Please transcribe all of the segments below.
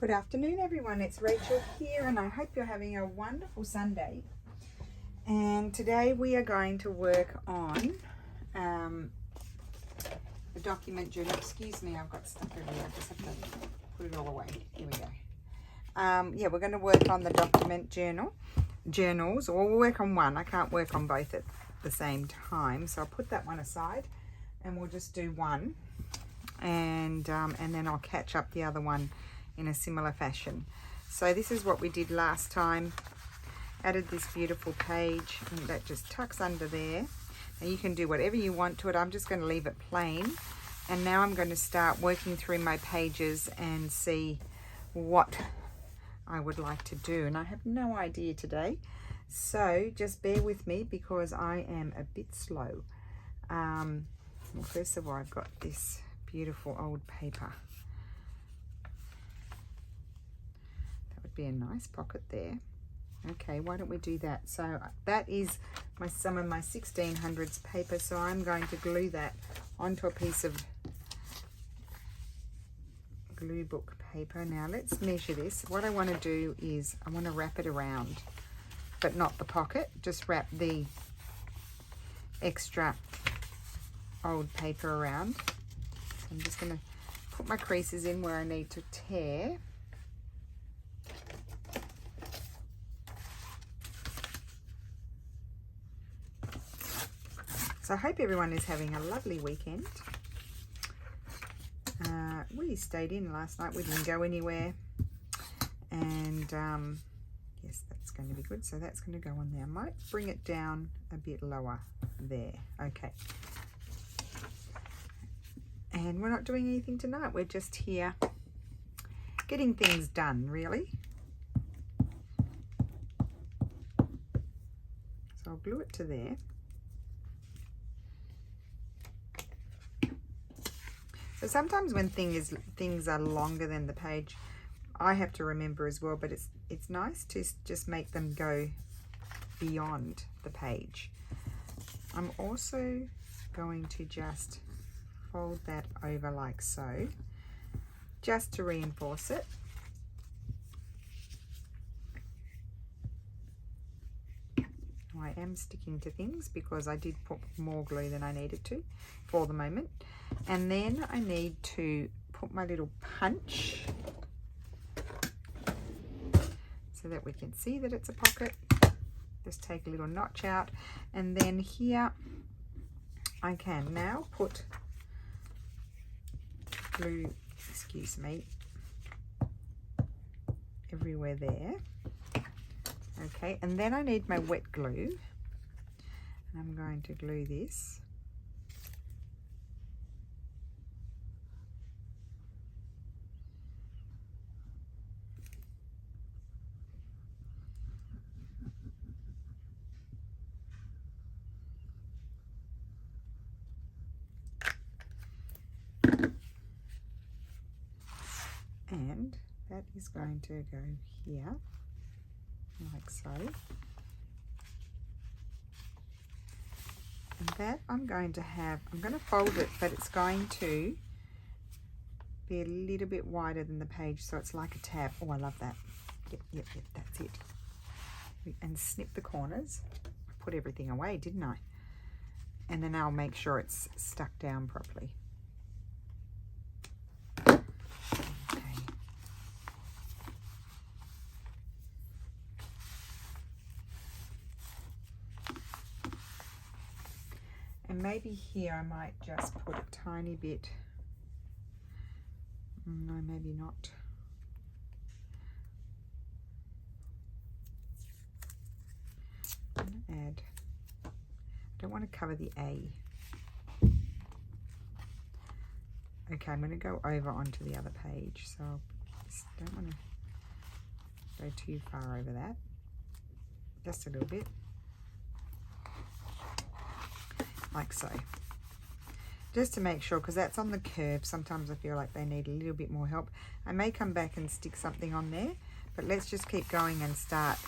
Good afternoon, everyone. It's Rachel here, and I hope you're having a wonderful Sunday. And today we are going to work on the document journal. Excuse me, I've got stuff everywhere. I just have to put it all away. Here we go. Yeah, we're going to work on the document journals, or we'll work on one. I can't work on both at the same time, so I'll put that one aside, and we'll just do one, and then I'll catch up the other one in a similar fashion. So this is what we did last time. Added this beautiful page, and that just tucks under there. And you can do whatever you want to it. I'm just going to leave it plain. And now I'm going to start working through my pages and see what I would like to do. And I have no idea today, so just bear with me because I am a bit slow. Well, first of all, I've got this beautiful old paper. Be a nice pocket there. Okay, why don't we do that? So that is some of my 1600s paper, so I'm going to glue that onto a piece of glue book paper. Now let's measure this. What I want to do is I want to wrap it around, but not the pocket, just wrap the extra old paper around. So I'm just going to put my creases in where I need to tear. So I hope everyone is having a lovely weekend. We stayed in last night. We didn't go anywhere. And yes, that's going to be good. So that's going to go on there. I might bring it down a bit lower there. Okay. And we're not doing anything tonight. We're just here getting things done, really. So I'll glue it to there. So sometimes when things are longer than the page, I have to remember as well, but it's nice to just make them go beyond the page. I'm also going to just fold that over like so, just to reinforce it. I am sticking to things because I did put more glue than I needed to for the moment. And then I need to put my little punch so that we can see that it's a pocket. Just take a little notch out, and then here I can now put glue, excuse me, everywhere there. Okay, and then I need my wet glue, and I'm going to glue this. And that is going to go here, like so. And that I'm going to fold it, but it's going to be a little bit wider than the page, so it's like a tab. Oh, I love that. Yep, that's it. And snip the corners. I put everything away, didn't I? And then I'll make sure it's stuck down properly. And maybe here I might just put a tiny bit, no, maybe not. I'm going to add, I don't want to cover the A. Okay, I'm going to go over onto the other page, so I just don't want to go too far over that, just a little bit. Like so, just to make sure, because that's on the curve. Sometimes I feel like they need a little bit more help. I may come back and stick something on there, but let's just keep going and start.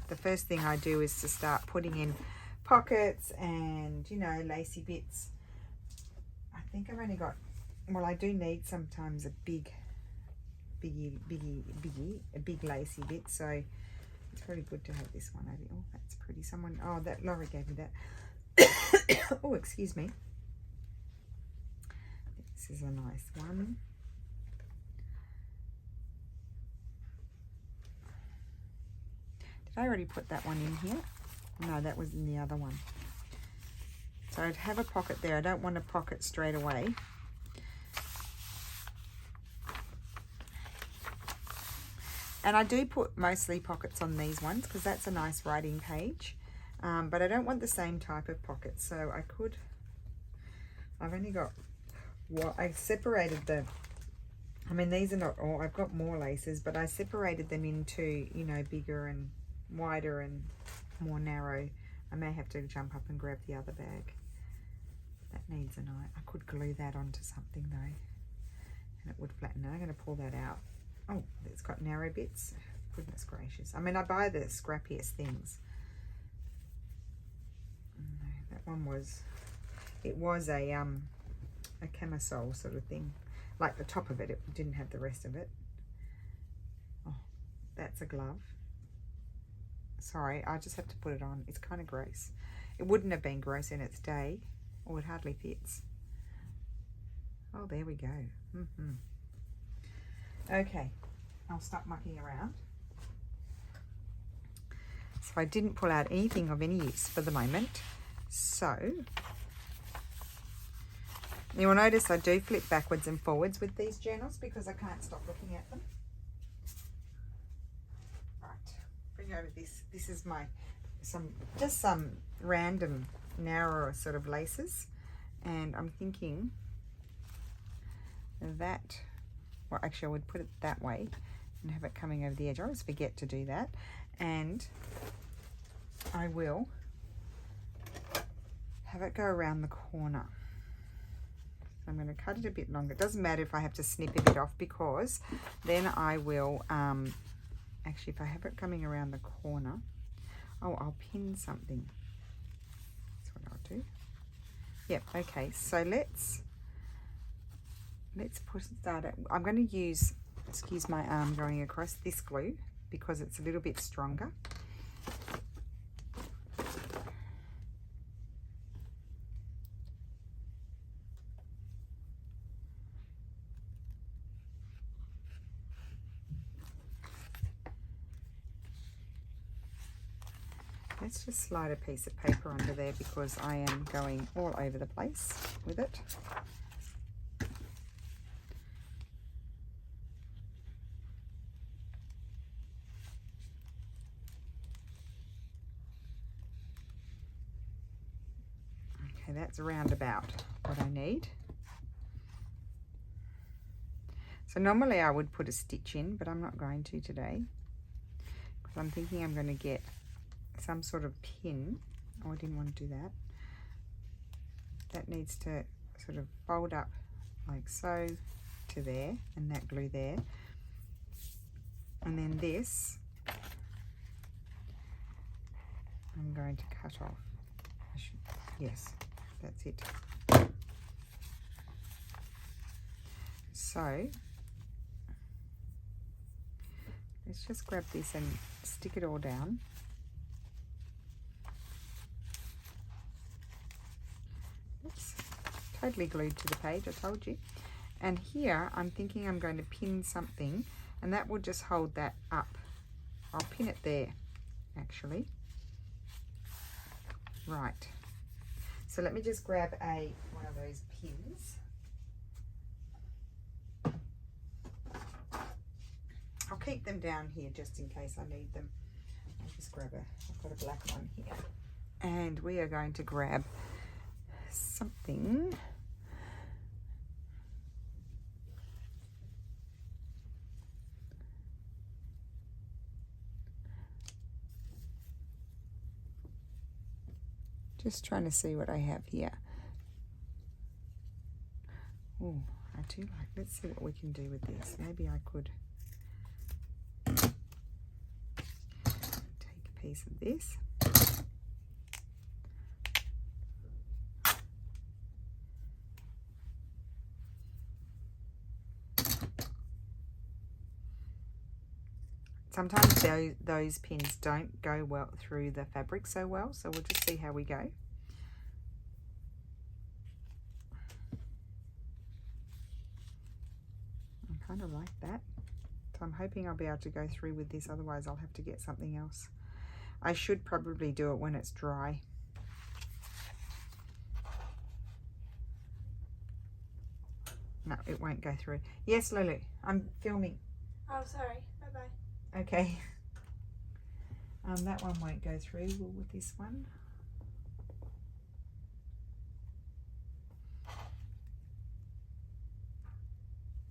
The first thing I do is to start putting in pockets and, you know, lacy bits. I think I've only got, well, I do need sometimes a big a big lacy bit. So it's really good to have this one over here. Oh, that's pretty. That Laurie gave me that. Oh, excuse me. This is a nice one. Did I already put that one in here? No, that was in the other one. So I'd have a pocket there. I don't want a pocket straight away. And I do put mostly pockets on these ones because that's a nice writing page. But I don't want the same type of pocket. So I've only got, I separated these are not all, I've got more laces, but I separated them into, you know, bigger and wider and more narrow. I may have to jump up and grab the other bag. That needs a knife. I could glue that onto something though, and it would flatten it. I'm going to pull that out. Oh, it's got narrow bits. Goodness gracious. I mean, I buy the scrappiest things. No, that one was, it was a camisole sort of thing. Like the top of it, it didn't have the rest of it. Oh, that's a glove. Sorry, I just have to put it on. It's kind of gross. It wouldn't have been gross in its day, or it hardly fits. Oh, there we go. Okay, I'll stop mucking around. So I didn't pull out anything of any use for the moment. So you will notice I do flip backwards and forwards with these journals because I can't stop looking at them. Right, bring over this. This is some random narrower sort of laces, and I'm thinking that, well, actually I would put it that way and have it coming over the edge. I always forget to do that, and I will have it go around the corner. I'm going to cut it a bit longer. It doesn't matter if I have to snip a bit off, because then I will, actually if I have it coming around the corner, I'll pin something. That's what I'll do. Yep, okay, so let's start it. I'm going to use, excuse my arm going across, this glue because it's a little bit stronger. Let's just slide a piece of paper under there because I am going all over the place with it. Okay, that's around about what I need. So normally I would put a stitch in, but I'm not going to today because I'm thinking I'm going to get some sort of pin. Oh, I didn't want to do that. That needs to sort of fold up like so to there, and that glue there. And then this I'm going to cut off. Yes, that's it. So let's just grab this and stick it all down. Oops, totally glued to the page, I told you. And here I'm thinking I'm going to pin something, and that will just hold that up. I'll pin it there actually. Right, so let me just grab one of those pins. I'll keep them down here just in case I need them. I'll just grab I've got a black one here. And we are going to grab something. Just trying to see what I have here. Oh, I do like, let's see what we can do with this. Maybe I could take a piece of this. sometimes those pins don't go well through the fabric so well, so we'll just see how we go. I kind of like that. So I'm hoping I'll be able to go through with this, otherwise I'll have to get something else. I should probably do it when it's dry. No, it won't go through. Yes, Lulu, I'm filming. Oh, sorry. Bye-bye. Okay. That one won't go through with this one.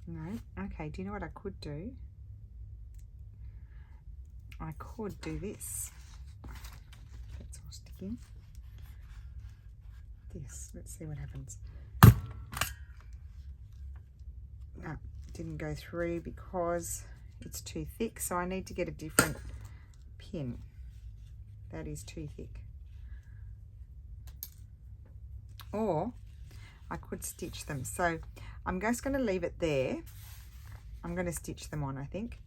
No. Okay, do you know what I could do? I could do this. That's all sticking. This. Let's see what happens. No, didn't go through because it's too thick, so I need to get a different pin. That is too thick. Or I could stitch them. So I'm just going to leave it there. I'm going to stitch them on, I think.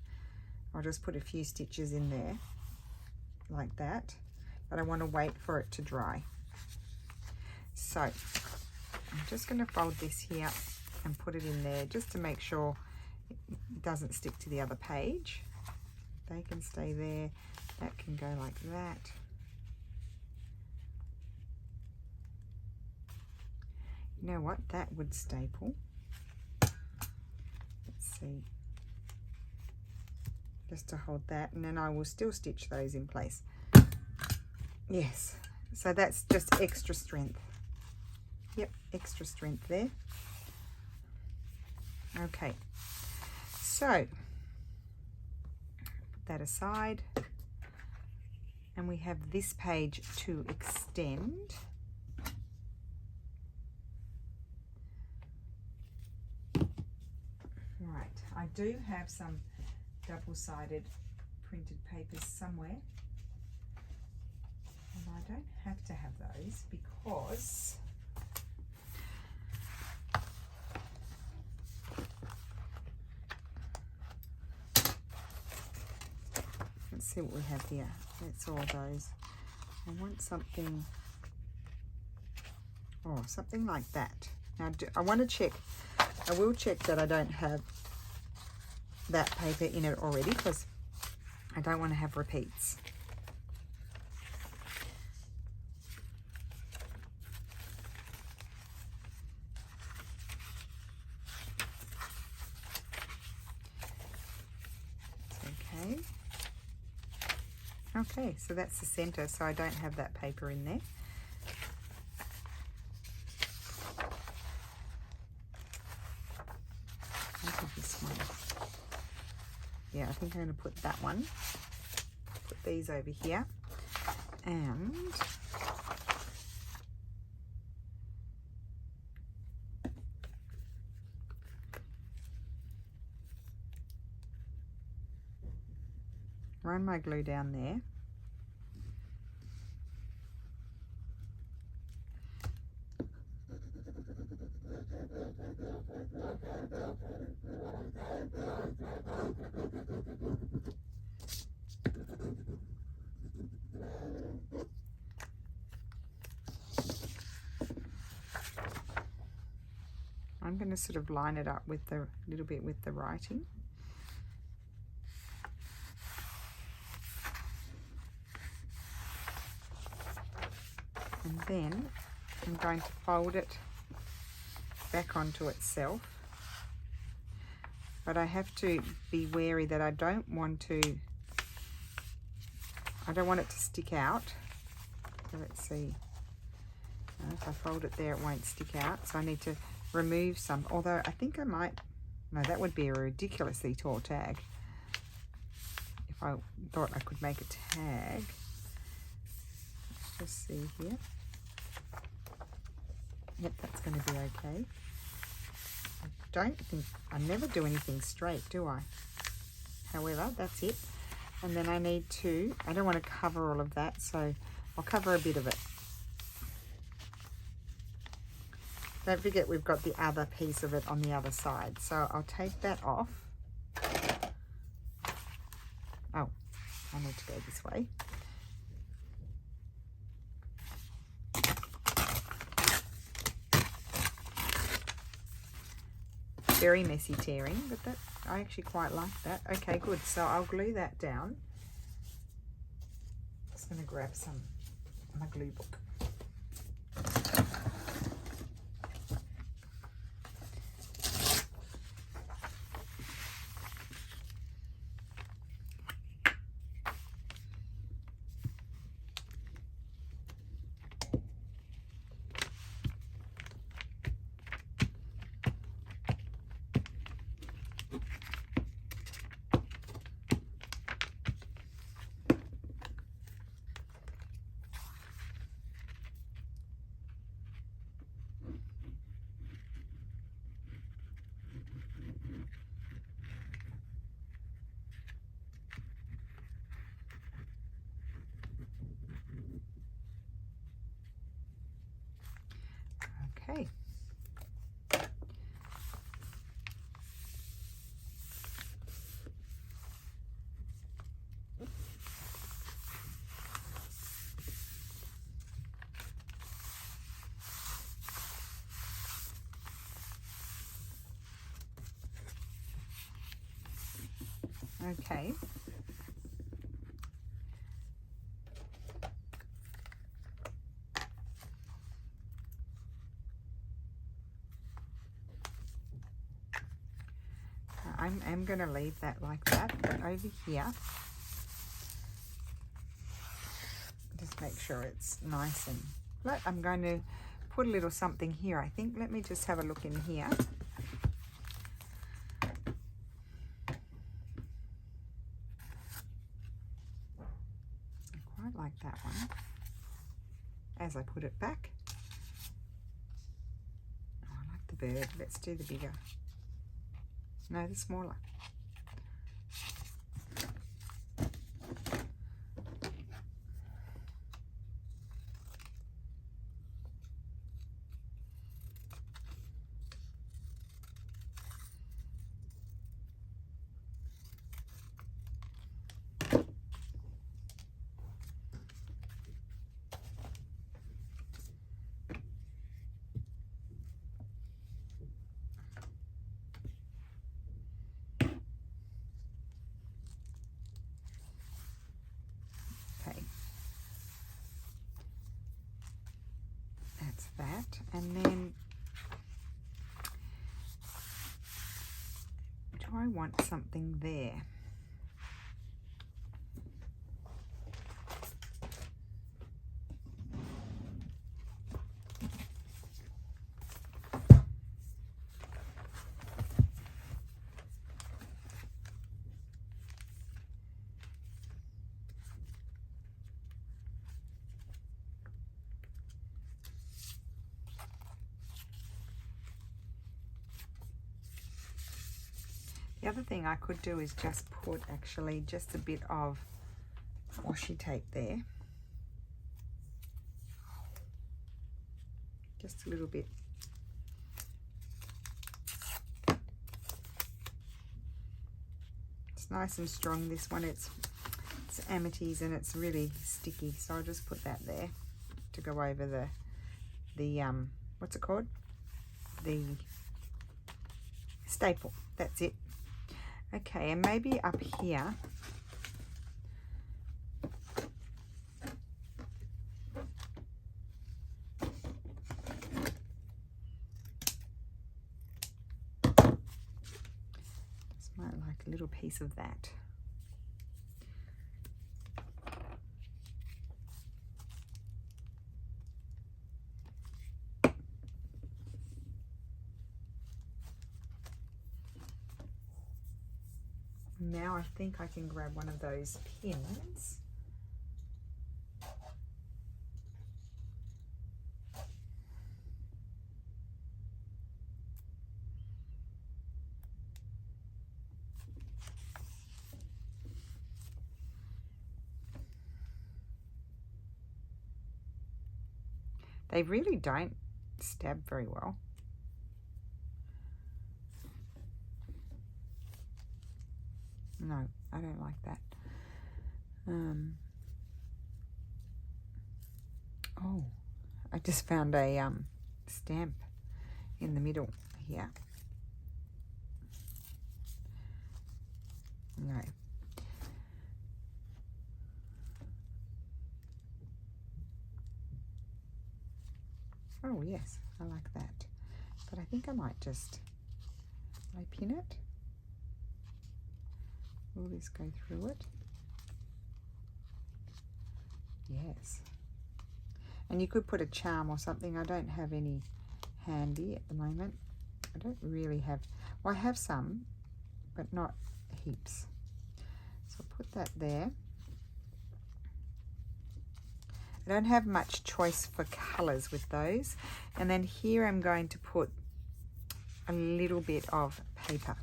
I'll just put a few stitches in there like that, but I want to wait for it to dry. So I'm just going to fold this here and put it in there just to make sure it doesn't stick to the other page. They can stay there. That can go like that. You know what? That would staple. Let's see. Just to hold that, and then I will still stitch those in place. Yes. So that's just extra strength. Yep, extra strength there. Okay. So put that aside. And we have this page to extend. Right, I do have some double-sided printed papers somewhere. And I don't have to have those because let's see what we have here. That's all those. I want something, oh, something like that. Now I want to check, I will check that I don't have that paper in it already, because I don't want to have repeats. Okay. Okay, so that's the center, so I don't have that paper in there. This one. Yeah, I think I'm going to put that one. Put these over here. And run my glue down there. I'm going to sort of line it up with the little bit with the writing. And then I'm going to fold it back onto itself. But I have to be wary that I don't want it to stick out. So let's see. If I fold it there, it won't stick out. So I need to remove some, although I think I might, no, that would be a ridiculously tall tag. If I thought I could make a tag. Let's just see here. Yep, that's going to be okay. I never do anything straight, do I? However, that's it. And then I don't want to cover all of that, so I'll cover a bit of it. Don't forget we've got the other piece of it on the other side. So I'll take that off. Oh, I need to go this way. Very messy tearing, but that I actually quite like that. Okay, good. So I'll glue that down. Just going to grab my glue book. Okay. Okay. I'm going to leave that like that, but over here, just make sure it's nice and flat. I'm going to put a little something here, I think. Let me just have a look in here. I quite like that one. As I put it back. Oh, I like the bird. Let's do the bigger. No, the smaller. That, and then do I want something there? The other thing I could do is just put actually just a bit of washi tape there. Just a little bit. It's nice and strong, this one. It's Amities and it's really sticky. So I'll just put that there to go over the what's it called? The staple. That's it. Okay, and maybe up here, just might like a little piece of that. Now I think I can grab one of those pins. They really don't stab very well. No, I don't like that. Oh, I just found a stamp in the middle here. No. Oh yes, I like that. But I think I might just, will I pin it? Will this go through it? Yes. And you could put a charm or something. I don't have any handy at the moment. I don't really have, well, I have some, but not heaps. So I'll put that there. I don't have much choice for colours with those. And then here I'm going to put a little bit of paper.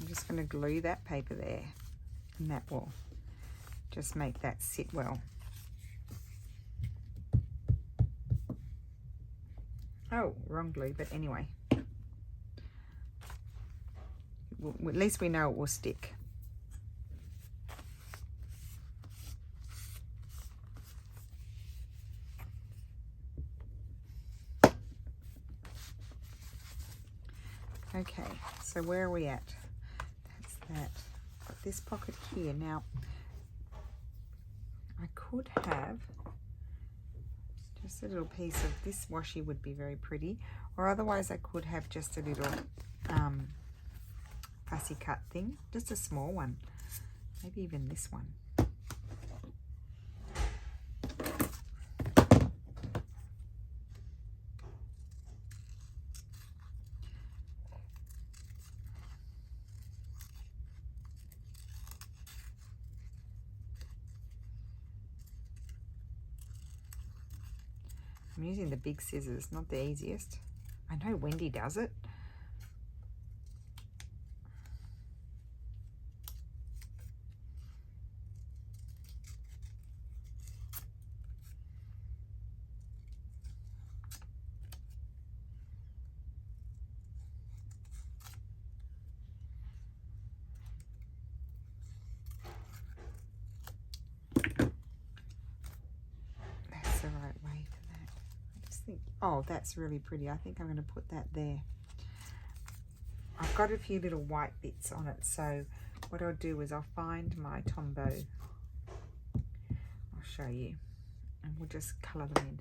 I'm just going to glue that paper there, and that will just make that sit well. Oh, wrong glue, but anyway. At least we know it will stick. Okay, so where are we at? That's that. Got this pocket here. Now, I could have just a little piece of this washi would be very pretty, or otherwise I could have just a little fussy cut thing, just a small one, maybe even this one. I'm using the big scissors, not the easiest. I know Wendy does it. That's the right way for that. I just think, oh, that's really pretty. I think I'm going to put that there. I've got a few little white bits on it, so what I'll do is I'll find my Tombow. I'll show you, and we'll just colour them in.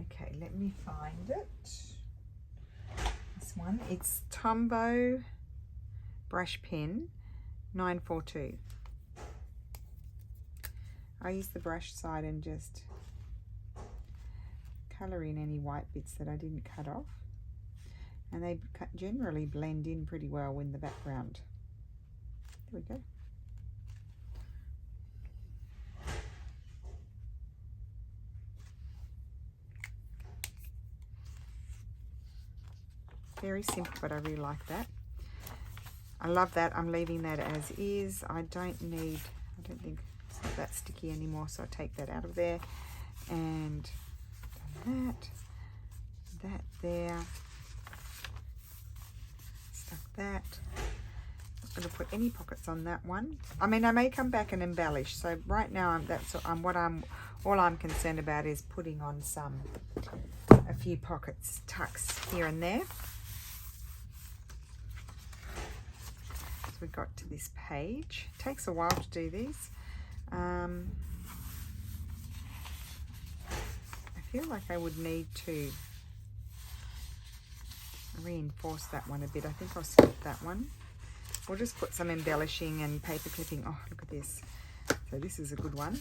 Okay, let me find it. This one, it's Tombow brush pen 942. I use the brush side and just colour in any white bits that I didn't cut off, and they generally blend in pretty well in the background. There we go. Very simple, but I really like that. I love that. I'm leaving that as is. I don't think it's not that sticky anymore, so I take that out of there. And that there, stuck that. I'm going to put any pockets on that one. I mean, I may come back and embellish. So right now, all I'm concerned about is putting on a few pockets, tucks here and there. So we got to this page. It takes a while to do these. I feel like I would need to reinforce that one a bit. I think I'll skip that one. We'll just put some embellishing and paper clipping. Oh, look at this. So this is a good one.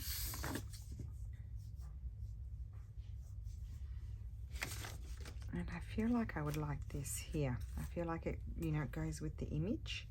And I feel like I would like this here. I feel like it, it goes with the image.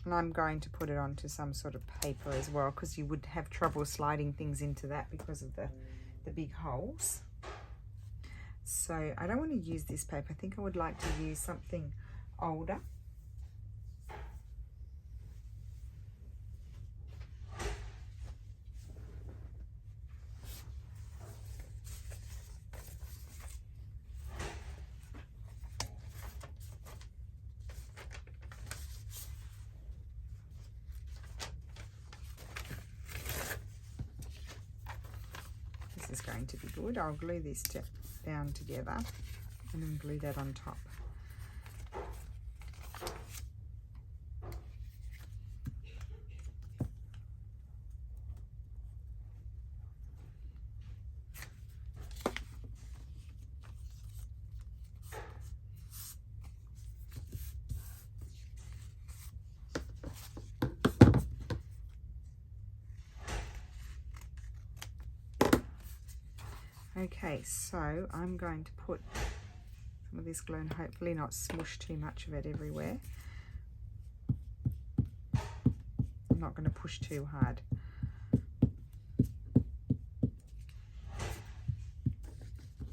And I'm going to put it onto some sort of paper as well, because you would have trouble sliding things into that because of the big holes. So I don't want to use this paper. I think I would like to use something older. This is going to be good. I'll glue this down together and then glue that on top. Okay, so I'm going to put some of this glue and hopefully not smush too much of it everywhere. I'm not going to push too hard.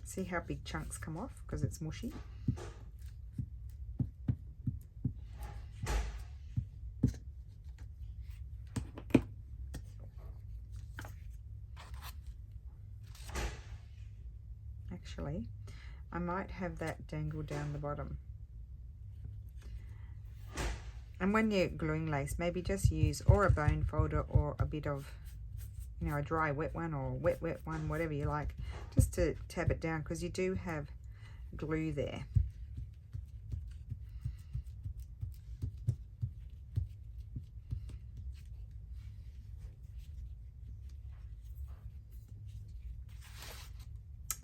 See how big chunks come off because it's mushy? Actually, I might have that dangle down the bottom. And when you're gluing lace, maybe just use or a bone folder or a bit of, you know, a dry wet one or wet one, whatever you like, just to tab it down because you do have glue there.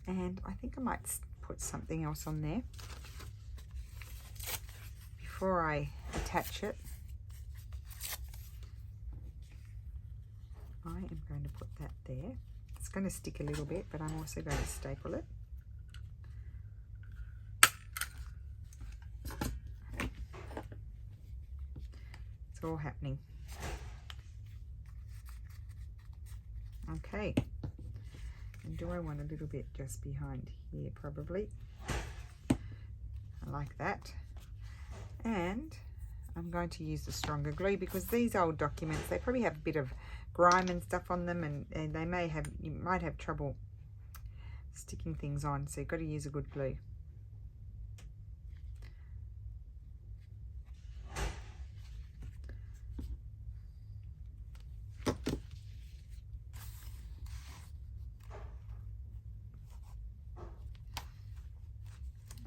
And I think I might put something else on there before I attach it. I am going to put that there. It's going to stick a little bit, but I'm also going to staple it. It's all happening. Okay. And do I want a little bit just behind here? Probably. I like that. And I'm going to use the stronger glue because these old documents, they probably have a bit of grime and stuff on them, and they may have, you might have trouble sticking things on, so you've got to use a good glue.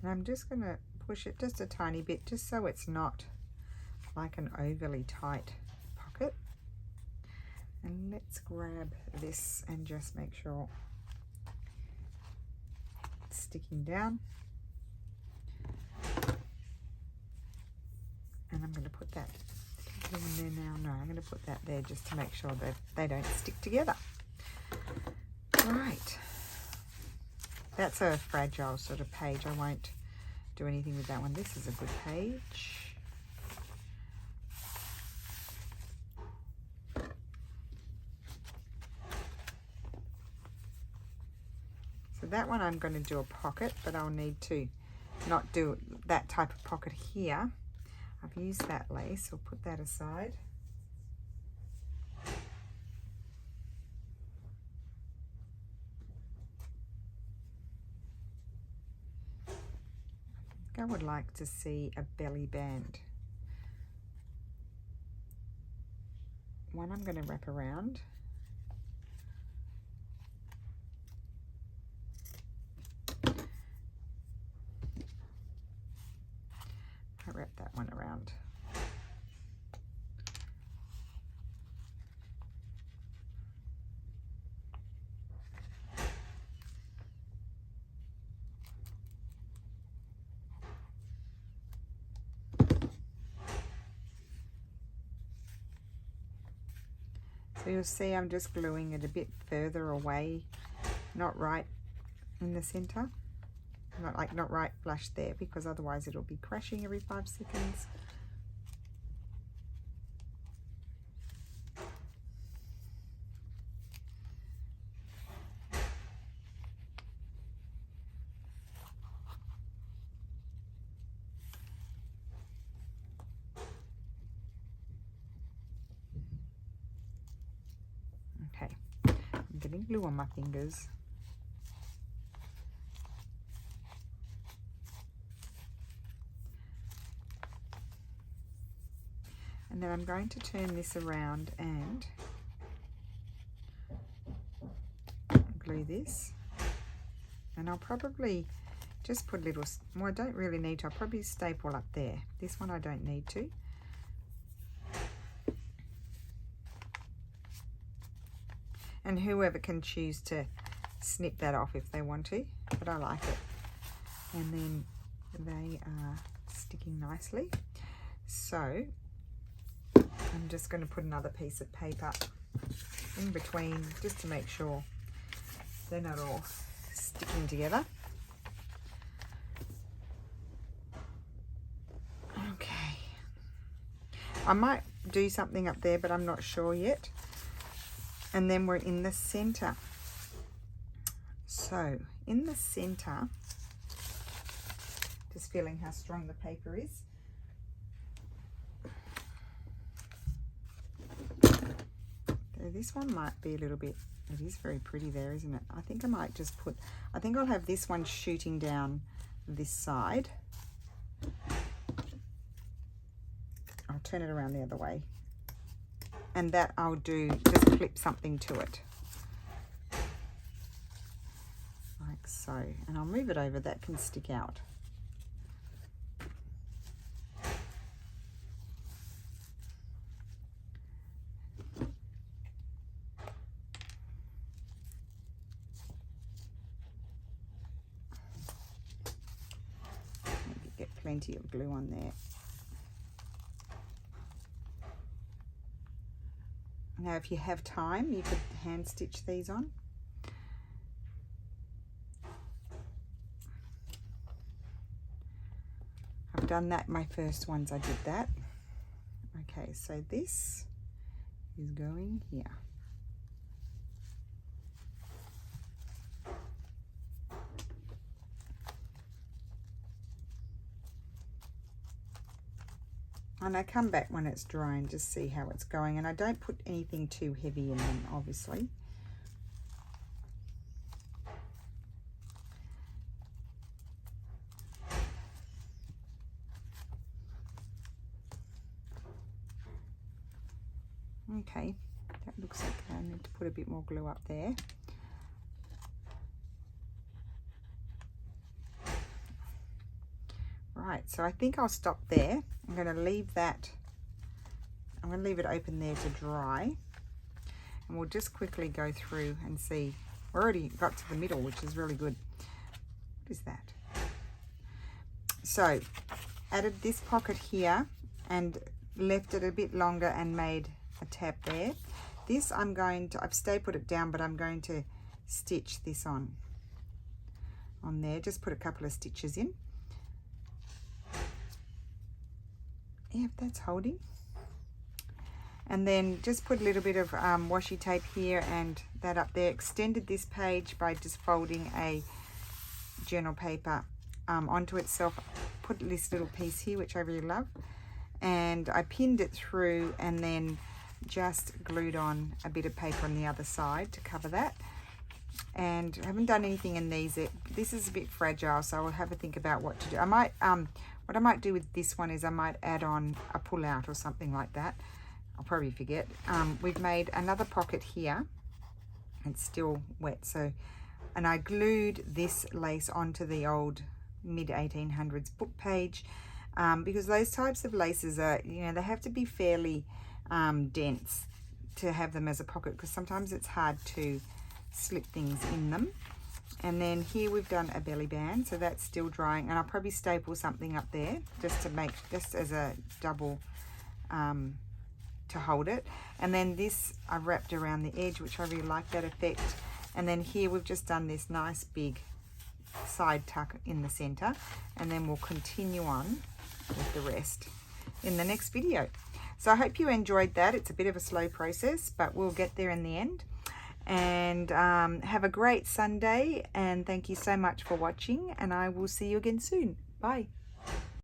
And I'm just going to push it just a tiny bit, just so it's not like an overly tight pocket. And let's grab this and just make sure it's sticking down. And I'm going to put that in there now. No, I'm going to put that there just to make sure that they don't stick together. Right. That's a fragile sort of page. I won't do anything with that one. This is a good page. So that one I'm going to do a pocket, but I'll need to not do that type of pocket here. I've used that lace, so I'll put that aside. I would like to see a belly band. One I'm going to wrap around. I wrap that one around. So you'll see I'm just gluing it a bit further away, not right in the center, not right flush there, because otherwise it'll be crashing every 5 seconds. Okay, I'm getting glue on my fingers. And then I'm going to turn this around and glue this. And I'll probably just put a little, well, I don't really need to. I'll probably staple up there. This one I don't need to. And whoever can choose to snip that off if they want to, but I like it. And then they are sticking nicely. So I'm just going to put another piece of paper in between just to make sure they're not all sticking together. Okay. I might do something up there, but I'm not sure yet. And then we're in the center. So in the center, just feeling how strong the paper is. This one might be a little bit, it is very pretty there, isn't it? I think I might just put, I think I'll have this one shooting down this side. I'll turn it around the other way. And that I'll do, just clip something to it. Like so. And I'll move it over, that can stick out. Plenty of glue on there. Now if you have time, you could hand stitch these on. I've done that, my first ones I did that. Okay, so this is going here. And I come back when it's dry and just see how it's going. And I don't put anything too heavy in them, obviously. Okay, that looks okay. I need to put a bit more glue up there. Right, so I think I'll stop there. I'm going to leave that, I'm going to leave it open there to dry. And we'll just quickly go through and see. We're already got to the middle, which is really good. What is that? So, added this pocket here and left it a bit longer and made a tab there. This I'm going to, I've stapled it down, but I'm going to stitch this on there. Just put a couple of stitches in. Yeah, that's holding. And then just put a little bit of washi tape here and that up there. Extended this page by just folding a journal paper onto itself. Put this little piece here, which I really love. And I pinned it through and then just glued on a bit of paper on the other side to cover that. And I haven't done anything in these yet. This is a bit fragile, so I'll have a think about what to do. I might, what I might do with this one is I might add on a pull out or something like that. I'll probably forget. We've made another pocket here. It's still wet, so, and I glued this lace onto the old mid-1800s book page because those types of laces are, you know, they have to be fairly dense to have them as a pocket, because sometimes it's hard to slip things in them. And then here we've done a belly band, so that's still drying, and I'll probably staple something up there just to make, just as a double to hold it. And then this I've wrapped around the edge, which I really like that effect. And then here we've just done this nice big side tuck in the center, and then we'll continue on with the rest in the next video. So I hope you enjoyed that. It's a bit of a slow process, but we'll get there in the end. And have a great Sunday, and thank you so much for watching, and I will see you again soon. Bye.